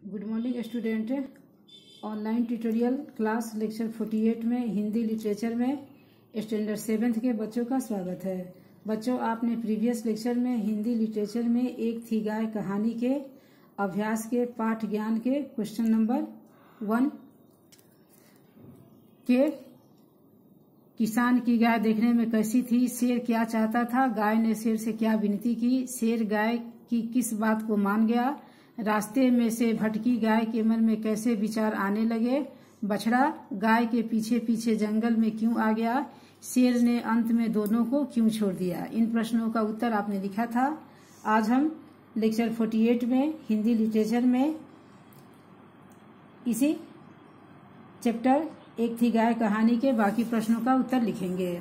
Good morning student. Online tutorial class lecture 48 में Hindi literature में standard 7th के बच्चों का स्वागत है। बच्चों, आपने प्रीवियस लेक्चर में हिंदी लिटरेचर में एक थी गाय कहानी के अभ्यास के पाठ ज्ञान के क्वेश्चन नंबर 1 के किसान की गाय देखने में कैसी थी, शेर क्या चाहता था, गाय ने शेर से क्या विनती की, शेर गाय की किस बात को मान गया, रास्ते में से भटकी गाय के मन में कैसे विचार आने लगे, बछड़ा गाय के पीछे पीछे जंगल में क्यों आ गया, शेर ने अंत में दोनों को क्यों छोड़ दिया। इन प्रश्नों का उत्तर आपने लिखा था। आज हम लेक्चर 48 में हिंदी लिटरेचर में इसी चैप्टर एक थी गाय कहानी के बाकी प्रश्नों का उत्तर लिखेंगे।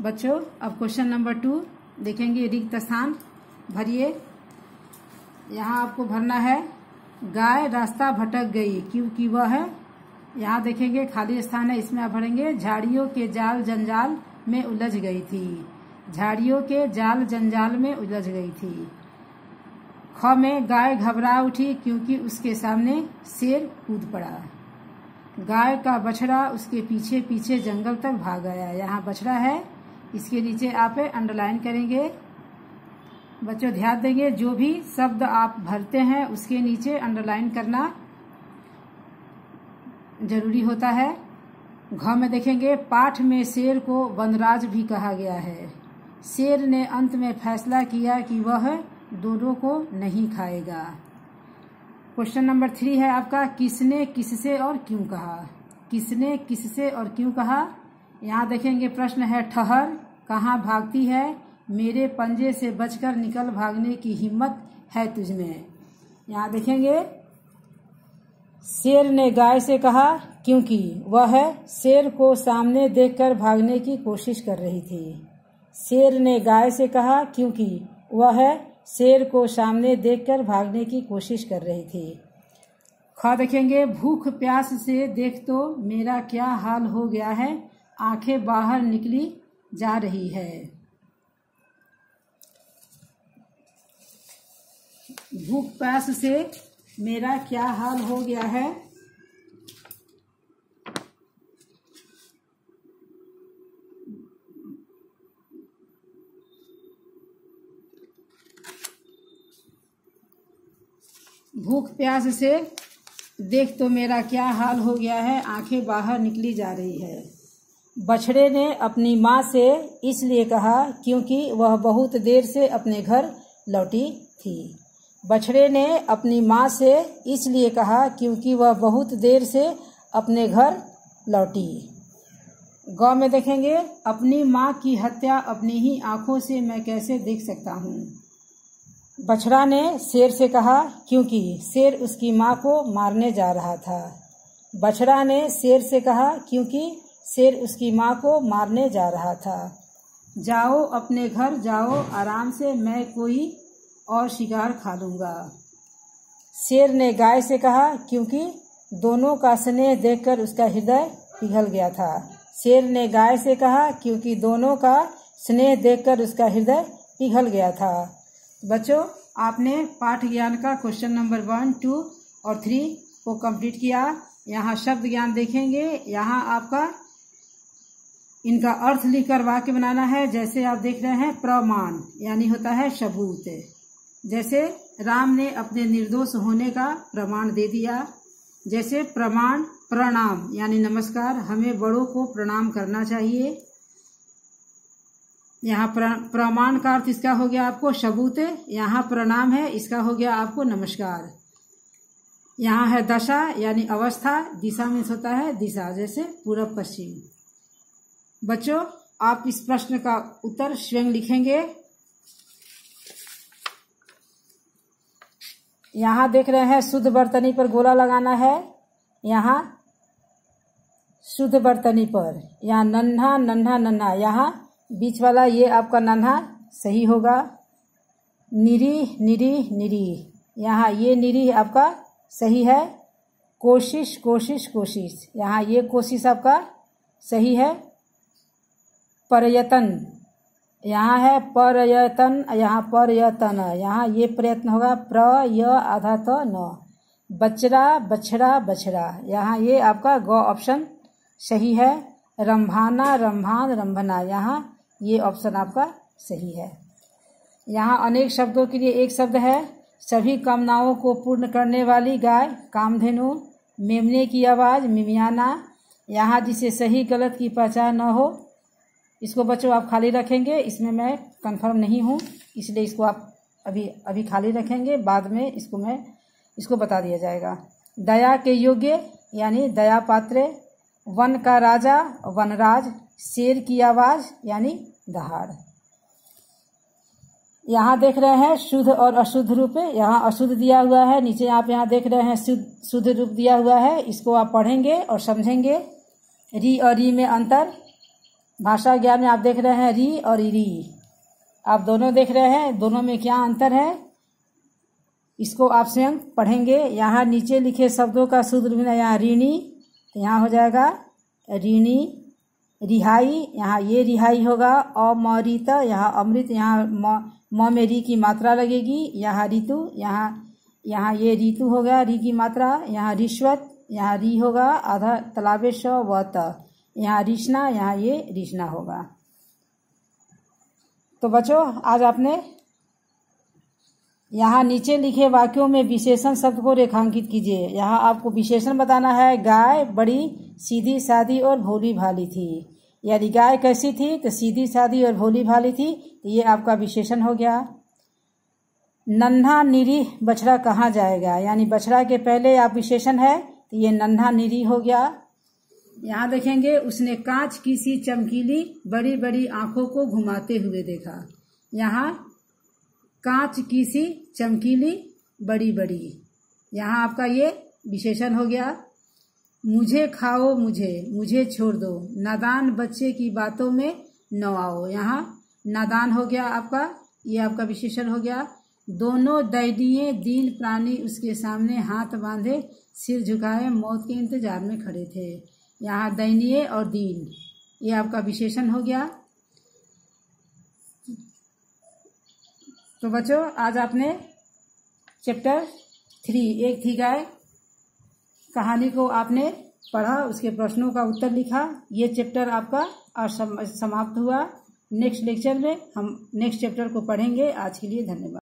बच्चों, अब क्वेश्चन नंबर 2 देखेंगे। रिक्त स्थान भरिए। यहाँ आपको भरना है गाय रास्ता भटक गई क्योंकि वह है, यहाँ देखेंगे खाली स्थान है, इसमें आप भरेंगे झाड़ियों के जाल जंजाल में उलझ गई थी। झाड़ियों के जाल जंजाल में उलझ गई थी। ख में गाय घबरा उठी क्योंकि उसके सामने शेर कूद पड़ा। गाय का बछड़ा उसके पीछे पीछे जंगल तक भाग गया। यहाँ बछड़ा है, इसके नीचे आप अंडरलाइन करेंगे। बच्चों ध्यान देंगे, जो भी शब्द आप भरते हैं उसके नीचे अंडरलाइन करना जरूरी होता है। घ में देखेंगे पाठ में शेर को वनराज भी कहा गया है। शेर ने अंत में फैसला किया कि वह दोनों को नहीं खाएगा। क्वेश्चन नंबर 3 है आपका, किसने किससे और क्यों कहा। किसने किससे और क्यों कहा। यहाँ देखेंगे प्रश्न है, ठहर, कहाँ भागती है, मेरे पंजे से बचकर निकल भागने की हिम्मत है तुझमें। यहाँ देखेंगे शेर ने गाय से कहा क्योंकि वह शेर को सामने देखकर भागने की कोशिश कर रही थी। शेर ने गाय से कहा क्योंकि वह शेर को सामने देखकर भागने की कोशिश कर रही थी। ख देखेंगे, भूख प्यास से देख तो मेरा क्या हाल हो गया है, आंखें बाहर निकली जा रही है। भूख प्यास से मेरा क्या हाल हो गया है। भूख प्यास से देख तो मेरा क्या हाल हो गया है, आंखें बाहर निकली जा रही है। बछड़े ने अपनी माँ से इसलिए कहा क्योंकि वह बहुत देर से अपने घर लौटी थी। बछड़े ने अपनी माँ से इसलिए कहा क्योंकि वह बहुत देर से अपने घर लौटी। गौ में देखेंगे, अपनी माँ की हत्या अपनी ही आंखों से मैं कैसे देख सकता हूँ। बछड़ा ने शेर से कहा क्योंकि शेर उसकी माँ को मारने जा रहा था। बछड़ा ने शेर से कहा क्योंकि शेर उसकी माँ को मारने जा रहा था। जाओ अपने घर जाओ आराम से, मैं कोई और शिकार खा लूंगा। शेर ने गाय से कहा क्योंकि दोनों का स्नेह देखकर उसका हृदय पिघल गया था। शेर ने गाय से कहा क्योंकि दोनों का स्नेह देखकर उसका हृदय पिघल गया था। बच्चों, आपने पाठ ज्ञान का क्वेश्चन नंबर 1, 2 और 3 को कंप्लीट किया। यहाँ शब्द ज्ञान देखेंगे। यहाँ आपका इनका अर्थ लिखकर वाक्य बनाना है। जैसे आप देख रहे हैं, प्रमाण यानी होता है सबूत। जैसे राम ने अपने निर्दोष होने का प्रमाण दे दिया। जैसे प्रमाण प्रणाम यानी नमस्कार, हमें बड़ों को प्रणाम करना चाहिए। यहाँ प्रमाण का अर्थ इसका हो गया आपको सबूत। यहाँ प्रणाम है, इसका हो गया आपको नमस्कार। यहाँ है दशा यानी अवस्था, दिशा में होता है दिशा, जैसे पूर्व पश्चिम। बच्चों, आप इस प्रश्न का उत्तर स्वयं लिखेंगे। यहाँ देख रहे हैं शुद्ध वर्तनी पर गोला लगाना है। यहाँ शुद्ध वर्तनी पर, यहाँ नन्हा नन्हा नन्हा, यहाँ बीच वाला ये आपका नन्हा सही होगा। निरी निरी निरी, यहाँ ये निरी आपका सही है। कोशिश कोशिश कोशिश, यहाँ ये कोशिश आपका सही है। प्रयत्न, यहाँ है प्रयत्न, यहाँ प्रयत्न, यहाँ ये प्रयत्न होगा। प्र य आधा त न, बचरा, बछड़ा, बछड़ा, यहाँ ये आपका ग ऑप्शन सही है। रंभाना, रंभान, रंभना, यहाँ ये ऑप्शन आपका सही है। यहाँ अनेक शब्दों के लिए एक शब्द है। सभी कामनाओं को पूर्ण करने वाली गाय कामधेनु। मेमने की आवाज़ मिमियाना। यहाँ जिसे सही गलत की पहचान न हो, इसको बच्चों आप खाली रखेंगे। इसमें मैं कंफर्म नहीं हूँ, इसलिए इसको आप अभी खाली रखेंगे। बाद में इसको बता दिया जाएगा। दया के योग्य यानी दया पात्र। वन का राजा वनराज। शेर की आवाज़ यानी दहाड़। यहाँ देख रहे हैं शुद्ध और अशुद्ध रूप। यहाँ अशुद्ध दिया हुआ है, नीचे आप यहाँ देख रहे हैं शुद्ध रूप दिया हुआ है। इसको आप पढ़ेंगे और समझेंगे। री और री में अंतर। भाषा ज्ञान में आप देख रहे हैं री और री, आप दोनों देख रहे हैं, दोनों में क्या अंतर है, इसको आप स्वयं पढ़ेंगे। यहाँ नीचे लिखे शब्दों का शुद्ध रूप है यहाँ ऋणी, तो यहाँ हो जाएगा ऋणी। रिहाई, यहाँ ये रिहाई होगा। अमृत, यहाँ अमृत, यहाँ म में री की मात्रा लगेगी। यहाँ ऋतु, यहाँ ये ऋतु होगा, री की मात्रा। यहाँ रिश्वत, यहाँ री होगा आधा तलाबेश व त। यहाँ रिश्ना, यहाँ ये रिश्ना होगा। तो बच्चों आज आपने यहाँ नीचे लिखे वाक्यों में विशेषण शब्द को रेखांकित कीजिए। यहाँ आपको विशेषण बताना है। गाय बड़ी सीधी सादी और भोली भाली थी, यानी गाय कैसी थी तो सीधी सादी और भोली भाली थी, तो ये आपका विशेषण हो गया। नन्हा निरीह बछड़ा कहाँ जाएगा, यानी बछड़ा के पहले आप विशेषण है तो ये नन्हा निरीह हो गया। यहाँ देखेंगे उसने कांच की सी चमकीली बड़ी बड़ी आंखों को घुमाते हुए देखा। यहाँ कांच की सी चमकीली बड़ी बड़ी, यहाँ आपका ये विशेषण हो गया। मुझे खाओ मुझे छोड़ दो, नादान बच्चे की बातों में न आओ, यहाँ नादान हो गया आपका, ये आपका विशेषण हो गया। दोनों दयनीय दीन प्राणी उसके सामने हाथ बांधे सिर झुकाए मौत के इंतजार में खड़े थे। यहाँ दयनीय और दीन ये आपका विशेषण हो गया। तो बच्चों आज आपने चैप्टर 3 एक थी गाय कहानी को आपने पढ़ा, उसके प्रश्नों का उत्तर लिखा। ये चैप्टर आपका आज समाप्त हुआ। नेक्स्ट लेक्चर में हम नेक्स्ट चैप्टर को पढ़ेंगे। आज के लिए धन्यवाद।